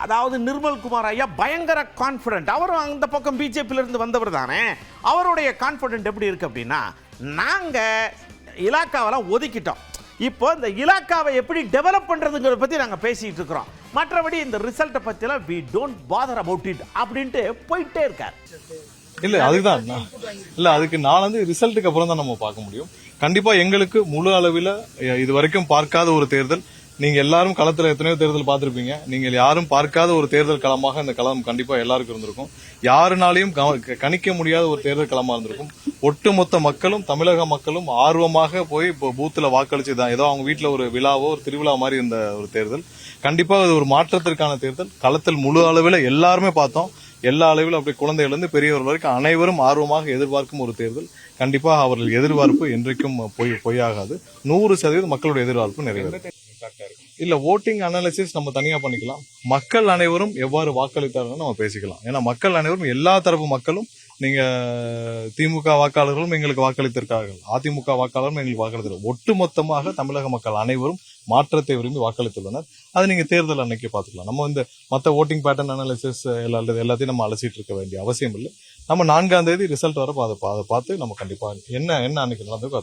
அதாவது நிர்மல்குமார் ஐயா பயங்கர கான்ஃபிடென்ட். அவரும் அந்த பக்கம் பிஜேபியிலிருந்து வந்தவர் தானே. அவருடைய கான்ஃபிடென்ட் எப்படி இருக்கு அப்படின்னா, நாங்கள் இலாக்காவெல்லாம் ஒதுக்கிட்டோம், இப்போ இந்த இலாக்காவை எப்படி டெவலப் பண்றதுங்கிறத பத்தி நாங்க பேசிட்டு இருக்கிறோம், மற்றபடி இந்த ரிசல்ட்டை பத்திலாம் we don't bother about it அப்படின்ட்டு போயிட்டே இருக்காரு. இல்ல அதுதான் இல்ல, அதுக்கு நான் ரிசல்ட்டுக்கு அப்புறம் தான் நம்ம பார்க்க முடியும். கண்டிப்பா எங்களுக்கு முழு அளவில் இது வரைக்கும் பார்க்காத ஒரு தேர்தல். நீங்க எல்லாரும் களத்துல எத்தனையோ தேர்தல் பார்த்திருப்பீங்க. நீங்க யாரும் பார்க்காத ஒரு தேர்தல் களமாக இந்த களம் கண்டிப்பா எல்லாருக்கும் இருந்திருக்கும். யாருனாலையும் கணிக்க முடியாத ஒரு தேர்தல் களமா இருந்திருக்கும். ஒட்டுமொத்த மக்களும், தமிழக மக்களும் ஆர்வமாக போய் இப்போ பூத்துல வாக்களிச்சுதான் ஏதோ அவங்க வீட்டுல ஒரு விழாவோ ஒரு திருவிழா மாதிரி இருந்த ஒரு தேர்தல். கண்டிப்பா அது ஒரு மாற்றத்திற்கான தேர்தல். களத்தில் முழு அளவில் எல்லாருமே பார்த்தோம். எல்லா அளவிலும் அப்படி குழந்தைகள் இருந்து பெரியவர் வரைக்கும் அனைவரும் ஆர்வமாக எதிர்பார்க்கும் ஒரு தேர்தல். கண்டிப்பா அவர்கள் எதிர்பார்ப்பு என்றைக்கும் பொய்யாகாது. 100% மக்களுடைய எதிர்பார்ப்பு நிறைவேறும். இல்ல ஓட்டிங் அனாலிசிஸ் நம்ம தனியா பண்ணிக்கலாம். மக்கள் அனைவரும் எவ்வாறு வாக்களித்தார்கள் நம்ம பேசிக்கலாம். ஏன்னா மக்கள் அனைவரும், எல்லா தரப்பு மக்களும், நீங்க திமுக வாக்காளர்களும் எங்களுக்கு வாக்களித்திருக்கார்கள், அதிமுக வாக்காளரும் எங்களுக்கு வாக்களித்திருக்காங்க. ஒட்டுமொத்தமாக தமிழக மக்கள் அனைவரும் மாற்றத்தை விரும்பி வாக்களித்துள்ளனர். அதை நீங்க தேர்தல் அன்னைக்கு பாத்துக்கலாம். நம்ம மத்த ஓட்டிங் பேட்டர்ன் அனாலிசிஸ் எல்லாத்தையும் நம்ம அலசிட்டு இருக்க வேண்டிய அவசியம் இல்லை. நம்ம 4ஆம் தேதி ரிசல்ட் வர அதை பார்த்து நம்ம கண்டிப்பா என்ன அன்னைக்கு நடந்ததுக்கு